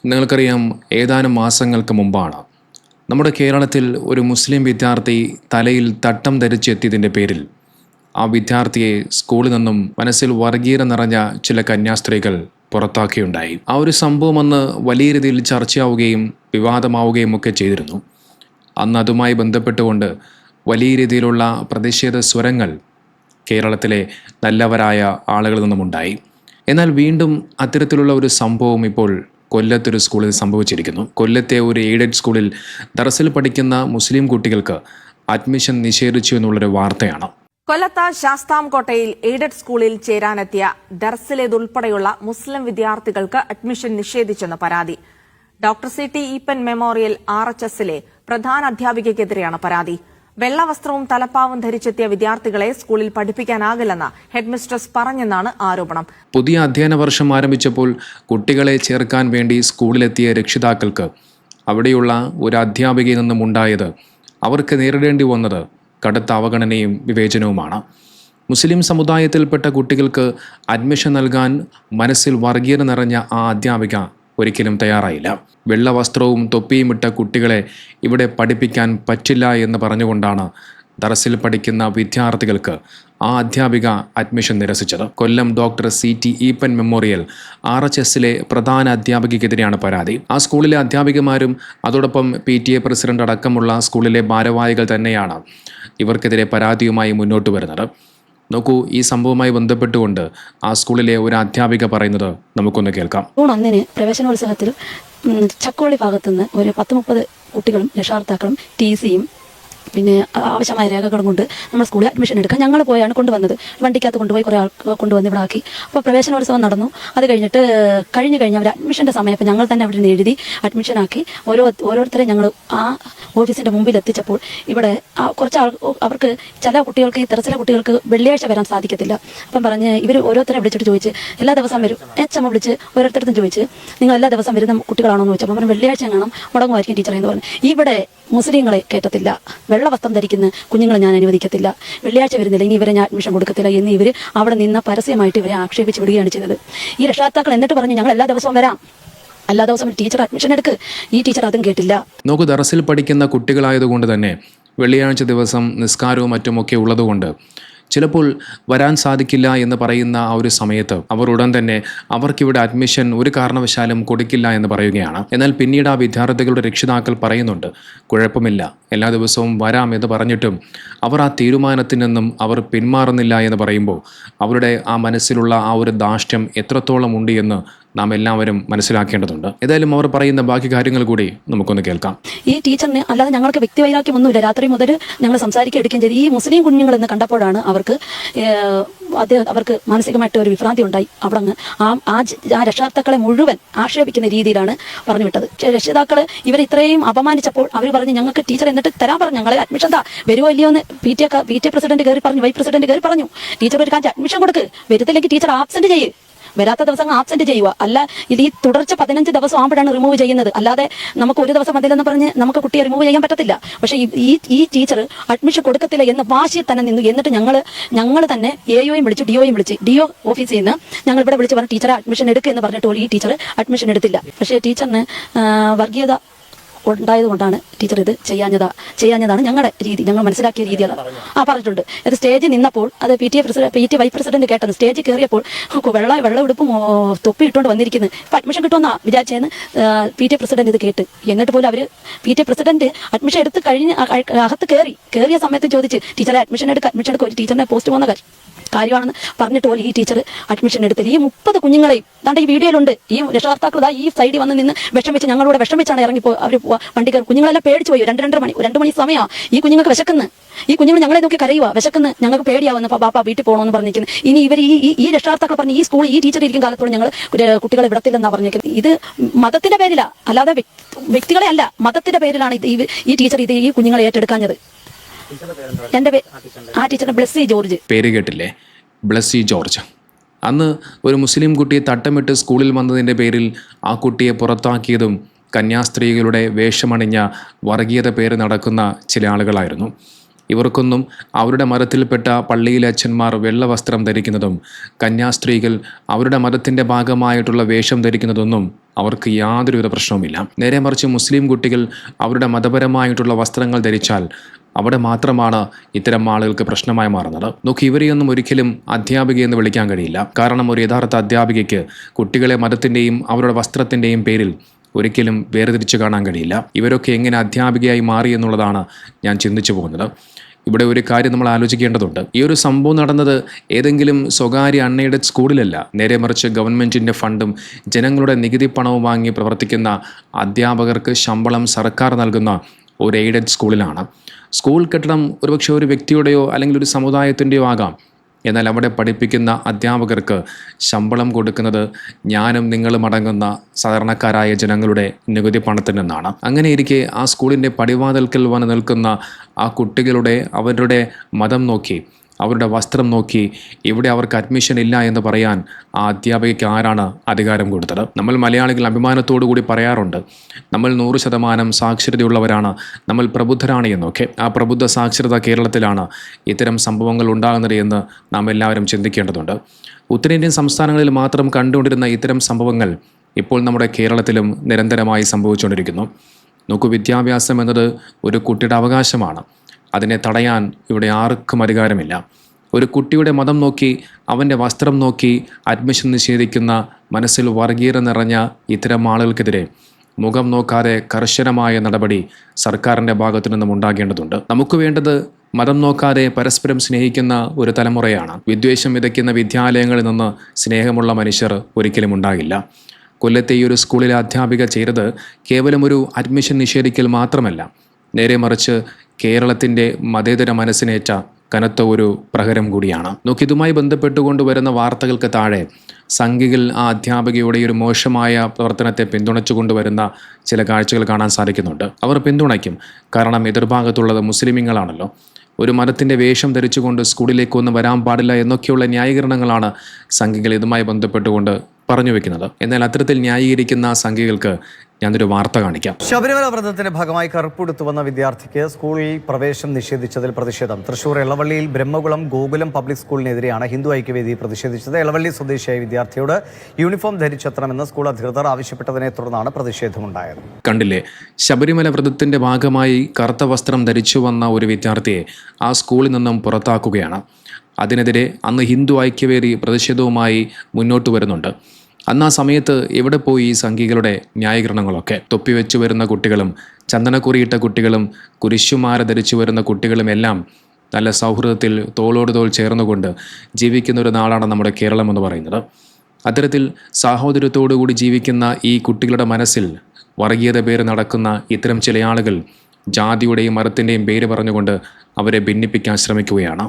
നിങ്ങൾക്കറിയാം, ഏതാനും മാസങ്ങൾക്ക് മുമ്പാണ് നമ്മുടെ കേരളത്തിൽ ഒരു മുസ്ലിം വിദ്യാർത്ഥി തലയിൽ തട്ടം ധരിച്ചെത്തിയതിൻ്റെ പേരിൽ ആ വിദ്യാർത്ഥിയെ സ്കൂളിൽ നിന്നും മനസ്സിൽ വർഗീയത നിറഞ്ഞ ചില കന്യാസ്ത്രീകൾ പുറത്താക്കുകയുണ്ടായി. ആ ഒരു സംഭവം അന്ന് വലിയ രീതിയിൽ ചർച്ചയാവുകയും വിവാദമാവുകയും ഒക്കെ ചെയ്തിരുന്നു. അന്ന് അതുമായി ബന്ധപ്പെട്ടുകൊണ്ട് വലിയ രീതിയിലുള്ള പ്രതിഷേധ സ്വരങ്ങൾ കേരളത്തിലെ നല്ലവരായ ആളുകളിൽ നിന്നുമുണ്ടായി. എന്നാൽ വീണ്ടും അത്തരത്തിലുള്ള ഒരു സംഭവം ഇപ്പോൾ കൊല്ലത്തൊരു സ്കൂളിൽ സംഭവിച്ചിരിക്കുന്നു. കൊല്ലത്തെ ഒരു എയ്ഡഡ് സ്കൂളിൽ ദർസിൽ പഠിക്കുന്ന മുസ്ലിം കുട്ടികൾക്ക് അഡ്മിഷൻ നിഷേധിച്ചു എന്നുള്ളൊരു വാർത്തയാണ്. കൊല്ലത്ത് ശാസ്താംകോട്ടയിൽ എയ്ഡഡ് സ്കൂളിൽ ചേരാനെത്തിയ ദർസിലേതുൾപ്പെടെയുള്ള മുസ്ലിം വിദ്യാർത്ഥികൾക്ക് അഡ്മിഷൻ നിഷേധിച്ചെന്ന് പരാതി. ഡോക്ടർ CT ഈപ്പൻ മെമ്മോറിയൽ RHSലെ പ്രധാന അധ്യാപികയ്ക്കെതിരെയാണ് പരാതി. വെള്ളവസ്ത്രവും തലപ്പാവും ധരിച്ചെത്തിയ വിദ്യാർത്ഥികളെ സ്കൂളിൽ പഠിപ്പിക്കാനാകില്ലെന്ന് ഹെഡ്മിസ്ട്രസ് പറഞ്ഞെന്നാണ് ആരോപണം. പുതിയ അധ്യയന വർഷം ആരംഭിച്ചപ്പോൾ കുട്ടികളെ ചേർക്കാൻ വേണ്ടി സ്കൂളിലെത്തിയ രക്ഷിതാക്കൾക്ക് അവിടെയുള്ള ഒരു അധ്യാപികയിൽ നിന്നും ഉണ്ടായത് അവർക്ക് നേരിടേണ്ടി വന്നത് കടുത്ത അവഗണനയും വിവേചനവുമാണ്. മുസ്ലിം സമുദായത്തിൽപ്പെട്ട കുട്ടികൾക്ക് അഡ്മിഷൻ നൽകാൻ മനസ്സിൽ വർഗീയത നിറഞ്ഞ ആ അധ്യാപിക ഒരിക്കലും തയ്യാറായില്ല. വെള്ള വസ്ത്രവും തൊപ്പിയും ഇട്ട കുട്ടികളെ ഇവിടെ പഠിപ്പിക്കാൻ പറ്റില്ല എന്ന് പറഞ്ഞുകൊണ്ടാണ് ദർസിൽ പഠിക്കുന്ന വിദ്യാർത്ഥികൾക്ക് ആ അധ്യാപിക അഡ്മിഷൻ നിരസിച്ചത്. കൊല്ലം ഡോക്ടർ CT ഈപ്പൻ മെമ്മോറിയൽ RHSലെ പ്രധാന അധ്യാപികയ്ക്കെതിരെയാണ് പരാതി. ആ സ്കൂളിലെ അധ്യാപികമാരും അതോടൊപ്പം PTA പ്രസിഡന്റ് അടക്കമുള്ള സ്കൂളിലെ ഭാരവാഹികൾ തന്നെയാണ് ഇവർക്കെതിരെ പരാതിയുമായി മുന്നോട്ട് വരുന്നത്. നോക്കൂ, ഈ സംഭവവുമായി ബന്ധപ്പെട്ടുകൊണ്ട് ആ സ്കൂളിലെ ഒരു അധ്യാപിക പറയുന്നത് നമുക്കൊന്ന് കേൾക്കാം. ജൂൺ 1 പ്രവേശനോത്സവത്തിൽ ചക്കോളി ഭാഗത്തുനിന്ന് ഒരു 10-30 കുട്ടികളും രക്ഷാകർത്താക്കളും TCയും പിന്നെ ആവശ്യമായ രേഖകളും കൊണ്ട് നമ്മൾ സ്കൂളിൽ അഡ്മിഷൻ എടുക്കാൻ ഞങ്ങൾ പോയാണ് കൊണ്ടുവന്നത്. വണ്ടിക്കകത്ത് കൊണ്ടുപോയി കുറേ ആൾ കൊണ്ടുവന്ന് ഇവിടെ ആക്കി. അപ്പോൾ പ്രവേശനോത്സവം നടന്നു. അത് കഴിഞ്ഞിട്ട് കഴിഞ്ഞ് അവർ അഡ്മിഷൻ്റെ സമയം അപ്പോൾ ഞങ്ങൾ തന്നെ അവിടെ നിന്ന് എഴുതി അഡ്മിഷനാക്കി ഓരോരുത്തരെ ഞങ്ങൾ ആ ഓഫീസിൻ്റെ മുമ്പിൽ എത്തിച്ചപ്പോൾ ഇവിടെ കുറച്ച് അവർക്ക് ചില കുട്ടികൾക്ക് ഈ തെറച്ചിലെ കുട്ടികൾക്ക് വെള്ളിയാഴ്ച വരാൻ സാധിക്കത്തില്ല. അപ്പം പറഞ്ഞ് ഇവർ ഓരോരുത്തരെ വിളിച്ചിട്ട് ചോദിച്ച് എല്ലാ ദിവസം വരും. HM വിളിച്ച് ഓരോരുത്തരത്തും ചോദിച്ച് നിങ്ങൾ എല്ലാ ദിവസം വരുന്ന കുട്ടികളാണോ എന്ന് ചോദിച്ചപ്പോൾ പറഞ്ഞു വെള്ളിയാഴ്ച കാണാം മുടങ്ങുമായിരിക്കും ടീച്ചറെ എന്ന് പറഞ്ഞു. ഇവിടെ മുസ്ലിങ്ങളെ കയറ്റത്തില്ല, വെള്ളവസ്ത്രം ധരിക്കുന്ന കുഞ്ഞുങ്ങളെ ഞാൻ അനുവദിക്കത്തില്ല, വെള്ളിയാഴ്ച വരുന്നില്ല, ഇനി ഇവരെ ഞാൻ അഡ്മിഷൻ കൊടുക്കത്തില്ല എന്ന് ഇവർ അവിടെ നിന്ന് പരസ്യമായിട്ട് ഇവരെ ആക്ഷേപിച്ച് വിടുകയാണ് ചെയ്തത്. ഈ രക്ഷാകർത്താക്കൾ എന്നിട്ട് പറഞ്ഞു ഞങ്ങൾ എല്ലാ ദിവസവും വരാം, എല്ലാ ദിവസവും ടീച്ചർ അഡ്മിഷൻ എടുക്ക്. ഈ ടീച്ചർ അതും കേട്ടില്ല. നോക്കൂ, ദർസിൽ പഠിക്കുന്ന കുട്ടികളായതുകൊണ്ട് തന്നെ വെള്ളിയാഴ്ച ദിവസം നിസ്കാരവും മറ്റുമൊക്കെ ഉള്ളതുകൊണ്ട് ചിലപ്പോൾ വരാൻ സാധിക്കില്ല എന്ന് പറയുന്ന ആ ഒരു സമയത്ത് അവർ ഉടൻ തന്നെ അവർക്കിവിടെ അഡ്മിഷൻ ഒരു കാരണവശാലും കൊടുക്കില്ല എന്ന് പറയുകയാണ്. എന്നാൽ പിന്നീട് ആ വിദ്യാർത്ഥികളുടെ രക്ഷിതാക്കൾ പറയുന്നുണ്ട് കുഴപ്പമില്ല, എല്ലാ ദിവസവും വരാം എന്ന് പറഞ്ഞിട്ടും അവർ ആ തീരുമാനത്തിൽ നിന്നും അവർ പിന്മാറുന്നില്ല എന്ന് പറയുമ്പോൾ അവരുടെ ആ മനസ്സിലുള്ള ആ ഒരു ധാർഷ്ട്യം എത്രത്തോളം ഉണ്ട് എന്ന് നാം എല്ലാവരും മനസ്സിലാക്കേണ്ടതുണ്ട്. ഏതായാലും അവർ പറയുന്ന ബാക്കി കാര്യങ്ങൾ കൂടി നമുക്കൊന്ന് കേൾക്കാം. ഈ ടീച്ചറിന് അല്ലാതെ ഞങ്ങൾക്ക് വ്യക്തിവൈരാഗ്യമൊന്നുമില്ല. രാത്രി മുതൽ ഞങ്ങൾ സംസാരിക്കുക എടുക്കുകയും ചെയ്തു. ഈ മുസ്ലിം കുഞ്ഞുങ്ങൾ എന്ന് കണ്ടപ്പോഴാണ് അവർക്ക് മാനസികമായിട്ട് ഒരു വിഭ്രാന്തി ഉണ്ടായി. അവിടെ അങ്ങ് ആ രക്ഷാകർത്താക്കളെ മുഴുവൻ ആക്ഷേപിക്കുന്ന രീതിയിലാണ് പറഞ്ഞു വിട്ടത്. രക്ഷിതാക്കൾ ഇവർ ഇത്രയും അപമാനിച്ചപ്പോൾ അവർ പറഞ്ഞ് ഞങ്ങൾക്ക് ടീച്ചർ എന്നിട്ട് തരാൻ പറഞ്ഞു, ഞങ്ങളെ അഡ്മിഷൻ വരുമോ ഇല്ലയോ എന്ന് PTA പ്രസിഡന്റ് കയറി പറഞ്ഞു, വൈസ് പ്രസിഡന്റ് കയറി പറഞ്ഞു ടീച്ചർ ഒരു കാര്യം അഡ്മിഷൻ കൊടുക്ക്, വരുത്തില്ലെങ്കിൽ ടീച്ചർ ആബ്സെന്റ് ചെയ്യ്, വരാത്ത ദിവസം ആബ്സെന്റ് ചെയ്യുക. അല്ല ഇത് ഈ തുടർച്ച 15 ദിവസം ആകുമ്പോഴാണ് റിമൂവ് ചെയ്യുന്നത്. അല്ലാതെ നമുക്ക് ഒരു ദിവസം മതിലെന്ന് പറഞ്ഞ് നമുക്ക് കുട്ടിയെ റിമൂവ് ചെയ്യാൻ പറ്റത്തില്ല. പക്ഷേ ഈ ടീച്ചർ അഡ്മിഷൻ കൊടുക്കത്തില്ല എന്ന് വാശിയിൽ തന്നെ നിന്നു. എന്നിട്ട് ഞങ്ങൾ തന്നെ AOയും വിളിച്ചു, DOയും വിളിച്ച്, DO ഓഫീസിൽ നിന്ന് ഞങ്ങൾ ഇവിടെ വിളിച്ച് പറഞ്ഞു ടീച്ചറെ അഡ്മിഷൻ എടുക്കുക എന്ന് പറഞ്ഞിട്ട് ഈ ടീച്ചർ അഡ്മിഷൻ എടുത്തില്ല. പക്ഷേ ടീച്ചറിന് വർഗീയത ഉണ്ടായതുകൊണ്ടാണ് ടീച്ചർ ഇത് ചെയ്യാഞ്ഞതാണ് ഞങ്ങളുടെ രീതി, ഞങ്ങൾ മനസ്സിലാക്കിയ രീതിയാണ്. പറഞ്ഞിട്ടുണ്ട്. അത് സ്റ്റേജിൽ നിന്നപ്പോൾ അത് PTA വൈസ് പ്രസിഡന്റ് കേട്ടത്. സ്റ്റേജിൽ കയറിയപ്പോൾ വെള്ളം ഉടുപ്പും തൊപ്പി ഇട്ടുകൊണ്ട് വന്നിരിക്കുന്നത് ഇപ്പം അഡ്മിഷൻ കിട്ടുമെന്നാ വിചാരിച്ചതെന്ന് PTA പ്രസിഡന്റ് ഇത് കേട്ട്. എന്നിട്ട് പോലും അവർ PTA പ്രസിഡന്റ് അഡ്മിഷൻ എടുത്ത് കഴിഞ്ഞ് അകത്ത് കയറിയ സമയത്ത് ചോദിച്ച് ടീച്ചറെ അഡ്മിഷൻ എടുക്കുക, ഒരു ടീച്ചറിനെ പോസ്റ്റ് പോകുന്ന കാര്യമാണെന്ന് പറഞ്ഞിട്ട് പോലും ഈ ടീച്ചർ അഡ്മിഷൻ എടുത്തില്ല. ഈ 30 കുഞ്ഞുങ്ങളെയും ഈ വീഡിയോയിലുണ്ട്. ഈ രക്ഷാകർത്താക്കൾ ഈ സൈഡിൽ വന്ന് നിന്ന് വിഷമിച്ച് ഞങ്ങളോട് വിഷമിച്ചാണ് ഇറങ്ങിപ്പോ അവർ വണ്ടിക്കാർ. കുഞ്ഞുങ്ങളെല്ലാം പേടിച്ചു പോയി. 2 മണി സമയമാണ്. ഈ കുഞ്ഞുങ്ങൾക്ക് വിശക്കുന്നു. ഈ കുഞ്ഞുങ്ങൾ ഞങ്ങളെ നോക്കി കരയുക, വിശക്കുന്നു, ഞങ്ങൾക്ക് പേടിയാവുന്ന ബാപ്പ വീട്ടിൽ പോകണമെന്ന് പറഞ്ഞിരിക്കുന്നത്. ഇനി ഇവർ ഈ രക്ഷാകർത്താക്കൾ പറഞ്ഞ് ഈ സ്കൂൾ ഈ ടീച്ചർ ഇരിക്കും കാലത്തോടെ ഞങ്ങൾ കുട്ടികളെ വിടത്തില്ലെന്നാണ് പറഞ്ഞിരിക്കുന്നത്. ഇത് മതത്തിന്റെ പേരില, അല്ലാതെ വ്യക്തികളെ അല്ല, മതത്തിന്റെ പേരിലാണ് ഈ ടീച്ചർ ഈ കുഞ്ഞുങ്ങളെ ഏറ്റെടുക്കാഞ്ഞത്. ആ ടീച്ചറിന്റെ ബ്ലെസ്സി ജോർജ്. പേര് കേട്ടില്ലേ, ബ്ലെസ്സി ജോർജ്. അന്ന് ഒരു മുസ്ലിം കുട്ടിയെ തട്ടമിട്ട് സ്കൂളിൽ വന്നതിൻ്റെ പേരിൽ ആ കുട്ടിയെ പുറത്താക്കിയതും കന്യാസ്ത്രീകളുടെ വേഷമണിഞ്ഞ വർഗീയത പേര് നടക്കുന്ന ചില ആളുകളായിരുന്നു. ഇവർക്കൊന്നും അവരുടെ മതത്തിൽപ്പെട്ട പള്ളിയിലെ അച്ഛന്മാർ വെള്ള വസ്ത്രം ധരിക്കുന്നതും കന്യാസ്ത്രീകൾ അവരുടെ മതത്തിൻ്റെ ഭാഗമായിട്ടുള്ള വേഷം ധരിക്കുന്നതൊന്നും അവർക്ക് യാതൊരുവിധ പ്രശ്നവുമില്ല. നേരെ മറിച്ച് മുസ്ലിം കുട്ടികൾ അവരുടെ മതപരമായിട്ടുള്ള വസ്ത്രങ്ങൾ ധരിച്ചാൽ അവിടെ മാത്രമാണ് ഇത്തരം ആളുകൾക്ക് പ്രശ്നമായി മാറുന്നത്. നോക്കി, ഇവരെയൊന്നും ഒരിക്കലും അധ്യാപികയെന്ന് വിളിക്കാൻ കഴിയില്ല. കാരണം ഒരു യഥാർത്ഥ അധ്യാപികയ്ക്ക് കുട്ടികളെ മതത്തിൻ്റെയും അവരുടെ വസ്ത്രത്തിൻ്റെയും പേരിൽ ഒരിക്കലും വേർതിരിച്ച് കാണാൻ കഴിയില്ല. ഇവരൊക്കെ എങ്ങനെ അധ്യാപികയായി മാറി എന്നുള്ളതാണ് ഞാൻ ചിന്തിച്ചു പോകുന്നത്. ഇവിടെ ഒരു കാര്യം നമ്മൾ ആലോചിക്കേണ്ടതുണ്ട്. ഈ ഒരു സംഭവം നടന്നത് ഏതെങ്കിലും സ്വകാര്യ അൺഎയ്ഡഡ് സ്കൂളിലല്ല. നേരെ മറിച്ച് ഗവൺമെൻറ്റിൻ്റെ ഫണ്ടും ജനങ്ങളുടെ നികുതി പണവും വാങ്ങി പ്രവർത്തിക്കുന്ന അധ്യാപകർക്ക് ശമ്പളം സർക്കാർ നൽകുന്ന ഒരു എയ്ഡഡ് സ്കൂളിലാണ്. സ്കൂൾ കെട്ടിടം ഒരുപക്ഷെ ഒരു വ്യക്തിയുടെയോ അല്ലെങ്കിൽ ഒരു സമുദായത്തിൻ്റെയോ ആകാം. എന്നാൽ അവിടെ പഠിപ്പിക്കുന്ന അധ്യാപകർക്ക് ശമ്പളം കൊടുക്കുന്നത് ഞാനും നിങ്ങളും അടങ്ങുന്ന സാധാരണക്കാരായ ജനങ്ങളുടെ നികുതി പണത്തിൽ നിന്നാണ്. അങ്ങനെയിരിക്കെ ആ സ്കൂളിൻ്റെ പടിവാതിൽക്കൽ വന്ന് നിൽക്കുന്ന ആ കുട്ടികളുടെ അവരുടെ മതം നോക്കി, അവരുടെ വസ്ത്രം നോക്കി ഇവിടെ അവർക്ക് അഡ്മിഷൻ ഇല്ല എന്ന് പറയാൻ ആ അധ്യാപികയ്ക്ക് ആരാണ് അധികാരം കൊടുത്തത്? നമ്മൾ മലയാളികൾ അഭിമാനത്തോടു കൂടി പറയാറുണ്ട്, നമ്മൾ 100% സാക്ഷരതയുള്ളവരാണ്, നമ്മൾ പ്രബുദ്ധരാണ് എന്നൊക്കെ. ആ പ്രബുദ്ധ സാക്ഷരത കേരളത്തിലാണ് ഇത്തരം സംഭവങ്ങൾ ഉണ്ടാകുന്നത് എന്ന് നാം എല്ലാവരും ചിന്തിക്കേണ്ടതുണ്ട്. ഉത്തരേന്ത്യൻ സംസ്ഥാനങ്ങളിൽ മാത്രം കണ്ടുകൊണ്ടിരുന്ന ഇത്തരം സംഭവങ്ങൾ ഇപ്പോൾ നമ്മുടെ കേരളത്തിലും നിരന്തരമായി സംഭവിച്ചുകൊണ്ടിരിക്കുന്നു. നോക്കൂ, വിദ്യാഭ്യാസം എന്നത് ഒരു കുട്ടിയുടെ അവകാശമാണ്. അതിനെ തടയാൻ ഇവിടെ ആർക്കും അധികാരമില്ല. ഒരു കുട്ടിയുടെ മതം നോക്കി, അവൻ്റെ വസ്ത്രം നോക്കി അഡ്മിഷൻ നിഷേധിക്കുന്ന മനസ്സിൽ വർഗീയത നിറഞ്ഞ ഇത്തരം ആളുകൾക്കെതിരെ മുഖം നോക്കാതെ കർശനമായ നടപടി സർക്കാരിൻ്റെ ഭാഗത്തു നിന്നും ഉണ്ടാകേണ്ടതുണ്ട്. നമുക്ക് വേണ്ടത് മതം നോക്കാതെ പരസ്പരം സ്നേഹിക്കുന്ന ഒരു തലമുറയാണ്. വിദ്വേഷം വിതയ്ക്കുന്ന വിദ്യാലയങ്ങളിൽ നിന്ന് സ്നേഹമുള്ള മനുഷ്യർ ഒരിക്കലും ഉണ്ടാകില്ല. കൊല്ലത്തെ ഈ ഒരു സ്കൂളിലെ അധ്യാപിക ചെയ്തത് കേവലം ഒരു അഡ്മിഷൻ നിഷേധിക്കൽ മാത്രമല്ല, നേരെ മറിച്ച് കേരളത്തിൻ്റെ മതേതര മനസ്സിനേറ്റ കനത്ത ഒരു പ്രഹരം കൂടിയാണ്. നോക്കി, ഇതുമായി ബന്ധപ്പെട്ടുകൊണ്ട് വരുന്ന വാർത്തകൾക്ക് താഴെ സംഘികൾ ആ അധ്യാപികയുടെ ഒരു മോശമായ പ്രവർത്തനത്തെ പിന്തുണച്ചു കൊണ്ടുവരുന്ന ചില കാഴ്ചകൾ കാണാൻ സാധിക്കുന്നുണ്ട്. അവർ പിന്തുണയ്ക്കും, കാരണം എതിർഭാഗത്തുള്ളത് മുസ്ലിമീങ്ങളാണല്ലോ. ഒരു മതത്തിൻ്റെ വേഷം ധരിച്ചുകൊണ്ട് സ്കൂളിലേക്കൊന്നും വരാൻ പാടില്ല എന്നൊക്കെയുള്ള ന്യായീകരണങ്ങളാണ് സംഘികൾ ഇതുമായി ബന്ധപ്പെട്ടുകൊണ്ട് പറഞ്ഞു വെക്കുന്നത്. എന്നാൽ അത്തരത്തിൽ ന്യായീകരിക്കുന്ന സംഘികൾക്ക് ഞാനൊരു വാർത്ത കാണിക്കാം. ശബരിമല വ്രതത്തിന്റെ ഭാഗമായി കറുപ്പെടുത്തു വന്ന വിദ്യാർത്ഥിക്ക് സ്കൂളിൽ പ്രവേശനം നിഷേധിച്ചതിൽ പ്രതിഷേധം. തൃശൂർ എളവള്ളിയിൽ ബ്രഹ്മകുളം ഗോകുലം പബ്ലിക് സ്കൂളിനെതിരെയാണ് ഹിന്ദു ഐക്യവേദി പ്രതിഷേധിച്ചത്. എളവള്ളി സ്വദേശിയായ വിദ്യാർത്ഥിയോട് യൂണിഫോം ധരിച്ചെത്തണമെന്ന് സ്കൂൾ അധികൃതർ ആവശ്യപ്പെട്ടതിനെ തുടർന്നാണ് പ്രതിഷേധമുണ്ടായത്. കണ്ടില്ലേ, ശബരിമല വ്രതത്തിന്റെ ഭാഗമായി കറുത്ത വസ്ത്രം ധരിച്ചു വന്ന ഒരു വിദ്യാർത്ഥിയെ ആ സ്കൂളിൽ നിന്നും പുറത്താക്കുകയാണ്. അതിനെതിരെ അന്ന് ഹിന്ദു ഐക്യവേദി പ്രതിഷേധവുമായി മുന്നോട്ട് വരുന്നുണ്ട്. അന്ന് ആ സമയത്ത് എവിടെ പോയി ഈ സംഘികളുടെ ന്യായീകരണങ്ങളൊക്കെ? തൊപ്പി വെച്ചു വരുന്ന കുട്ടികളും ചന്ദനക്കുറിയിട്ട കുട്ടികളും കുരിശുമാല ധരിച്ചു വരുന്ന കുട്ടികളും എല്ലാം നല്ല സൗഹൃദത്തിൽ തോളോട് തോൾ ചേർന്നുകൊണ്ട് ജീവിക്കുന്ന ഒരു നാടാണ് നമ്മുടെ കേരളം എന്ന് പറയുന്നത്. അത്തരത്തിൽ സാഹോദര്യത്തോടുകൂടി ജീവിക്കുന്ന ഈ കുട്ടികളുടെ മനസ്സിൽ വർഗീയത പേര് നടക്കുന്ന ഇത്തരം ചില ആളുകൾ ജാതിയുടെയും മതത്തിൻ്റെയും പേര് പറഞ്ഞുകൊണ്ട് അവരെ ഭിന്നിപ്പിക്കാൻ ശ്രമിക്കുകയാണ്.